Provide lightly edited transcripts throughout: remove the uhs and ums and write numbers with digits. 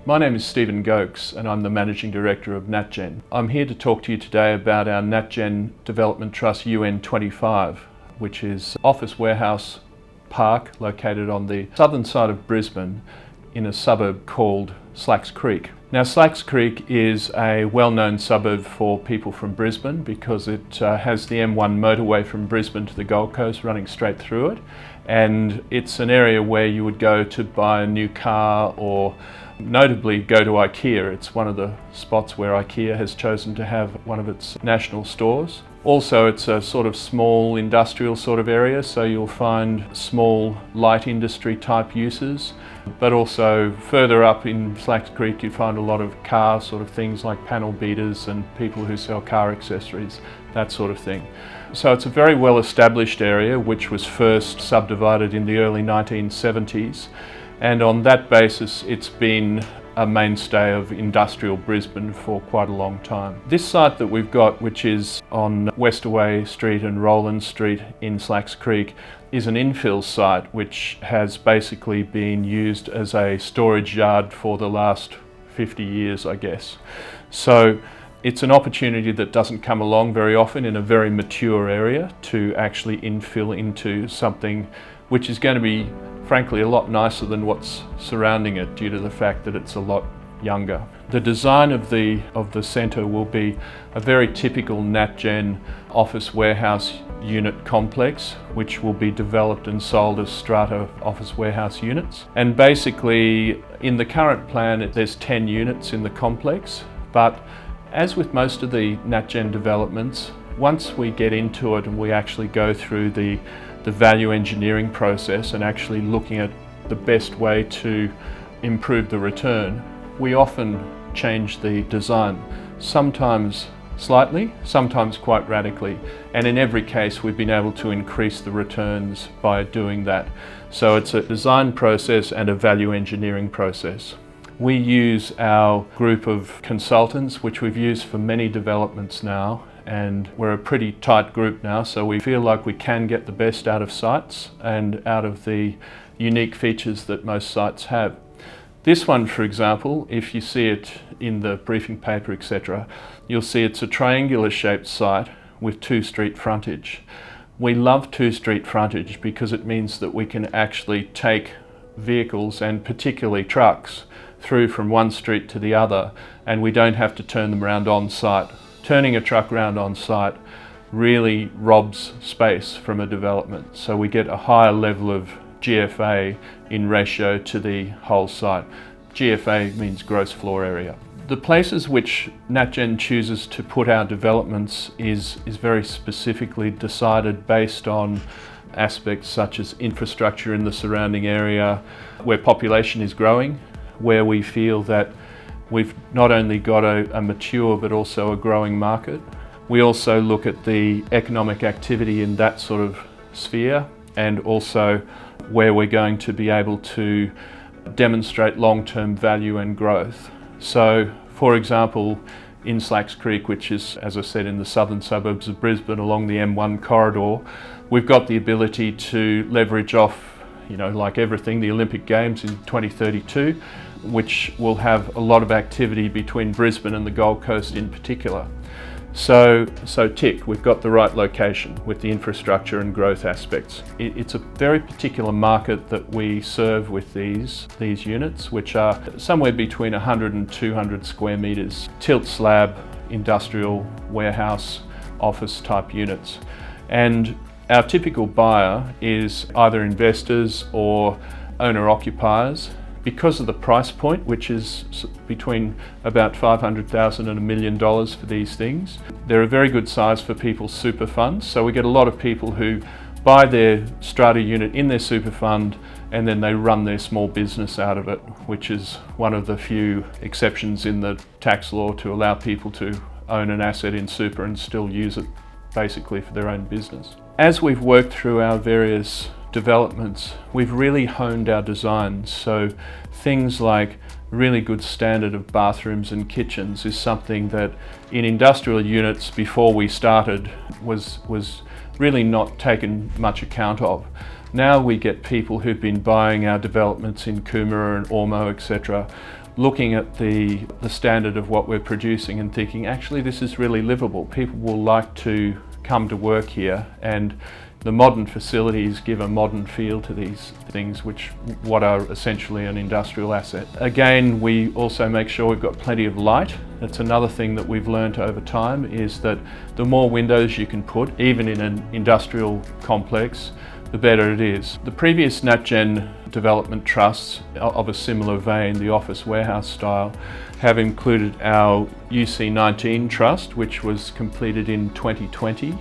My name is Stephen Goakes and I'm the Managing Director of Natgen. I'm here to talk to you today about our Natgen Development Trust UN25, which is office warehouse park located on the southern side of Brisbane in a suburb called Slacks Creek. Now, Slacks Creek is a well-known suburb for people from Brisbane because it has the M1 motorway from Brisbane to the Gold Coast running straight through it, and it's an area where you would go to buy a new car or notably go to IKEA. It's one of the spots where IKEA has chosen to have one of its national stores. Also, it's a sort of small industrial sort of area, so you'll find small light industry type uses. But also further up in Slacks Creek you find a lot of car sort of things like panel beaters and people who sell car accessories, that sort of thing. So it's a very well established area which was first subdivided in the early 1970s, and on that basis it's been a mainstay of industrial Brisbane for quite a long time. This site that we've got, which is on Westaway Street and Rowland Street in Slacks Creek, is an infill site which has basically been used as a storage yard for the last 50 years, I guess. So it's an opportunity that doesn't come along very often in a very mature area to actually infill into something which is going to be frankly a lot nicer than what's surrounding it due to the fact that it's a lot younger. The design of the centre will be a very typical Natgen office warehouse unit complex, which will be developed and sold as strata office warehouse units. And basically in the current plan there's 10 units in the complex, but as with most of the Natgen developments, once we get into it and we actually go through the value engineering process and actually looking at the best way to improve the return, we often change the design, sometimes slightly, sometimes quite radically, and in every case we've been able to increase the returns by doing that. So it's a design process and a value engineering process. We use our group of consultants, which we've used for many developments now, and we're a pretty tight group now, so we feel like we can get the best out of sites and out of the unique features that most sites have. This one, for example, if you see it in the briefing paper, etc., you'll see it's a triangular shaped site with 2 street frontage. We love 2 street frontage because it means that we can actually take vehicles, and particularly trucks, through from one street to the other, and we don't have to turn them around on site. Turning a truck around on site really robs space from a development, so we get a higher level of GFA in ratio to the whole site. GFA means gross floor area. The places which Natgen chooses to put our developments is very specifically decided based on aspects such as infrastructure in the surrounding area, where population is growing, where we feel that we've not only got a mature but also a growing market. We also look at the economic activity in that sort of sphere, and also where we're going to be able to demonstrate long-term value and growth. So, for example, in Slacks Creek, which is, as I said, in the southern suburbs of Brisbane along the M1 corridor, we've got the ability to leverage off, like everything, the Olympic Games in 2032, which will have a lot of activity between Brisbane and the Gold Coast in particular. So tick, we've got the right location with the infrastructure and growth aspects. It's a very particular market that we serve with these units, which are somewhere between 100 and 200 square metres, tilt slab, industrial, warehouse, office type units. And our typical buyer is either investors or owner-occupiers. Because of the price point, which is between about $500,000 and $1 million for these things, they're a very good size for people's super funds. So we get a lot of people who buy their strata unit in their super fund and then they run their small business out of it, which is one of the few exceptions in the tax law to allow people to own an asset in super and still use it basically for their own business. As we've worked through our various developments, we've really honed our designs. So things like really good standard of bathrooms and kitchens is something that in industrial units before we started was really not taken much account of. Now we get people who've been buying our developments in Coomera and Ormo, etc., looking at the standard of what we're producing and thinking, actually this is really livable. People will like to come to work here, and the modern facilities give a modern feel to these things, what are essentially an industrial asset. Again, we also make sure we've got plenty of light. That's another thing that we've learned over time, is that the more windows you can put, even in an industrial complex, the better it is. The previous Natgen development trusts of a similar vein, the office warehouse style, have included our UC19 trust, which was completed in 2020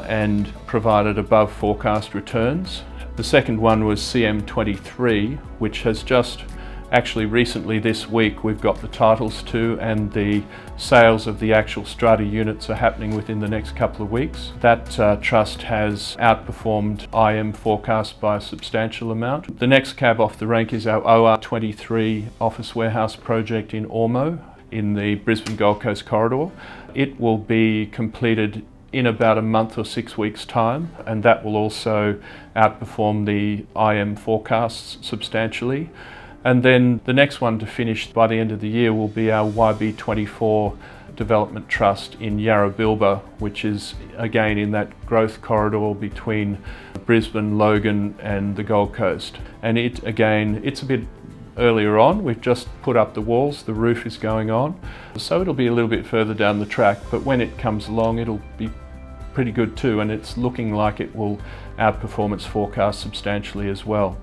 and provided above forecast returns. The second one was CM23, which has just actually recently this week we've got the titles to, and the sales of the actual strata units are happening within the next couple of weeks. That trust has outperformed IM forecast by a substantial amount. The next cab off the rank is our OR23 office warehouse project in Ormeau in the Brisbane Gold Coast corridor. It will be completed in about a month or 6 weeks' time, and that will also outperform the IM forecasts substantially. And then the next one to finish by the end of the year will be our YB24 development trust in Yarrabilba, which is again in that growth corridor between Brisbane, Logan and the Gold Coast. And it's a bit earlier on. We've just put up the walls, the roof is going on, so it'll be a little bit further down the track, but when it comes along it'll be pretty good too, and it's looking like it will outperform its forecast substantially as well.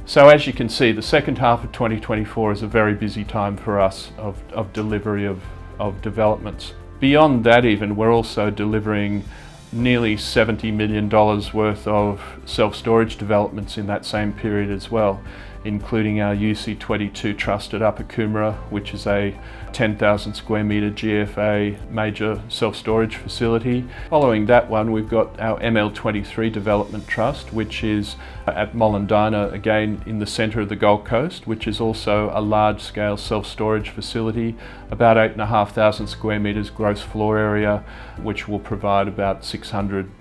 So as you can see, the second half of 2024 is a very busy time for us of delivery of developments. Beyond that even, we're also delivering nearly $70 million worth of self-storage developments in that same period as well, including our UC22 trust at Upper Coomera, which is a 10,000 square metre GFA major self-storage facility. Following that one, we've got our ML23 development trust, which is at Mollendina, again in the centre of the Gold Coast, which is also a large-scale self-storage facility, about 8,500 square metres gross floor area, which will provide about 600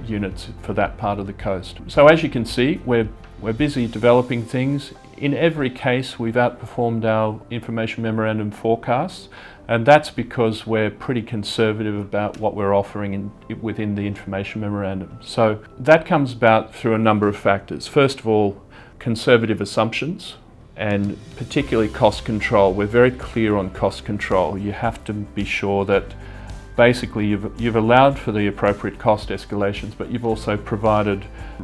units for that part of the coast. So as you can see, we're busy developing things. In every case, we've outperformed our information memorandum forecasts, and that's because we're pretty conservative about what we're offering within the information memorandum. So that comes about through a number of factors. First of all, conservative assumptions, and particularly cost control. We're very clear on cost control. You have to be sure that basically you've allowed for the appropriate cost escalations, but you've also provided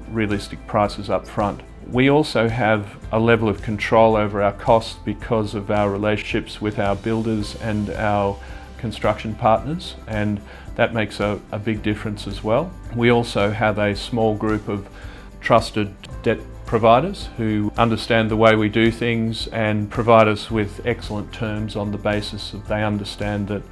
realistic prices up front. We also have a level of control over our costs because of our relationships with our builders and our construction partners, and that makes a big difference as well. We also have a small group of trusted debt providers who understand the way we do things and provide us with excellent terms on the basis that they understand that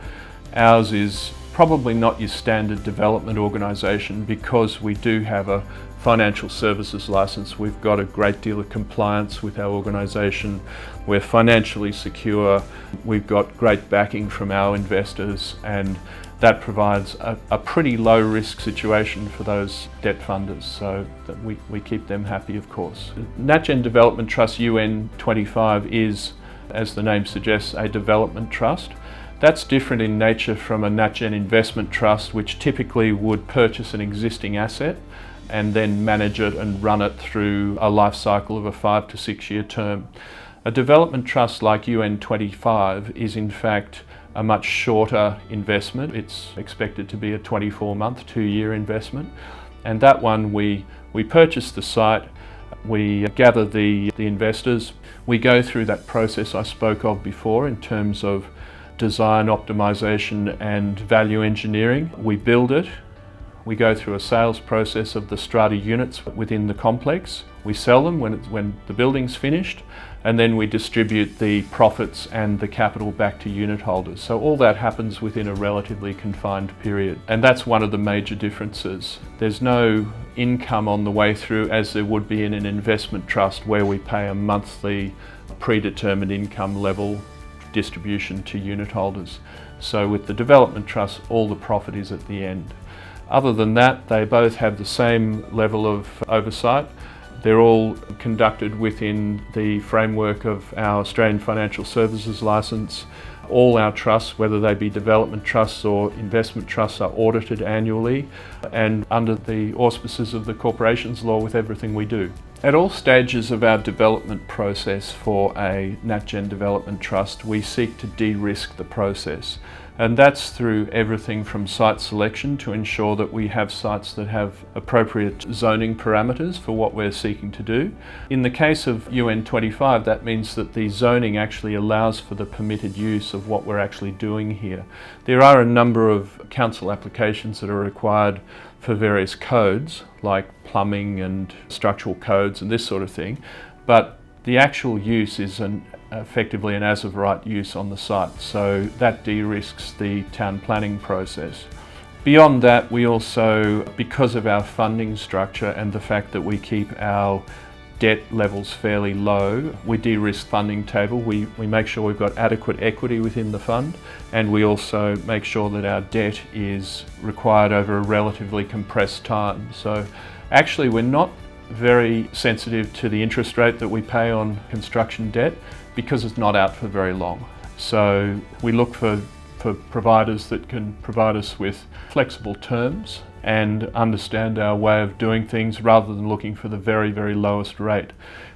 ours is probably not your standard development organisation, because we do have a financial services licence. We've got a great deal of compliance with our organisation. We're financially secure. We've got great backing from our investors, and that provides a pretty low risk situation for those debt funders, so that we keep them happy, of course. Natgen Development Trust UN25 is, as the name suggests, a development trust. That's different in nature from a Natgen investment trust, which typically would purchase an existing asset and then manage it and run it through a life cycle of a 5 to 6 year term. A development trust like UN25 is in fact a much shorter investment. It's expected to be a 24-month, 2-year investment. And that one, we purchase the site, we gather the investors, we go through that process I spoke of before in terms of design, optimization and value engineering. We build it. We go through a sales process of the strata units within the complex. We sell them when the building's finished, and then we distribute the profits and the capital back to unit holders. So all that happens within a relatively confined period. And that's one of the major differences. There's no income on the way through as there would be in an investment trust, where we pay a monthly predetermined income level distribution to unit holders. So with the development trust, all the profit is at the end. Other than that, they both have the same level of oversight. They're all conducted within the framework of our Australian Financial Services Licence. All our trusts, whether they be development trusts or investment trusts, are audited annually and under the auspices of the corporations law with everything we do. At all stages of our development process for a Natgen development trust, we seek to de-risk the process. And that's through everything from site selection to ensure that we have sites that have appropriate zoning parameters for what we're seeking to do. In the case of UN25, that means that the zoning actually allows for the permitted use of what we're actually doing here. There are a number of council applications that are required for various codes, like plumbing and structural codes and this sort of thing, but the actual use is effectively an as-of-right use on the site, so that de-risks the town planning process. Beyond that, we also, because of our funding structure and the fact that we keep our debt levels fairly low, we de-risk funding table. We make sure we've got adequate equity within the fund, and we also make sure that our debt is required over a relatively compressed time. So actually we're not very sensitive to the interest rate that we pay on construction debt because it's not out for very long. So we look for providers that can provide us with flexible terms and understand our way of doing things rather than looking for the very, very lowest rate.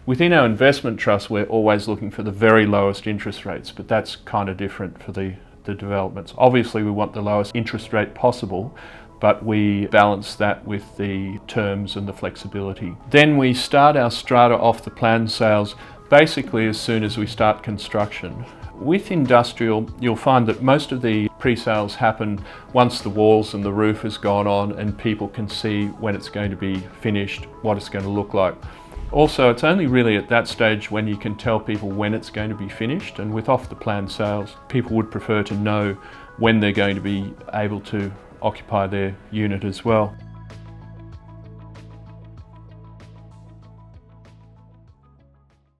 Within our investment trust, we're always looking for the very lowest interest rates, but that's kind of different for the developments. Obviously, we want the lowest interest rate possible, but we balance that with the terms and the flexibility. Then we start our strata off the plan sales basically as soon as we start construction. With industrial, you'll find that most of the pre-sales happen once the walls and the roof has gone on and people can see when it's going to be finished, what it's going to look like. Also, it's only really at that stage when you can tell people when it's going to be finished, and with off-the-plan sales, people would prefer to know when they're going to be able to occupy their unit as well.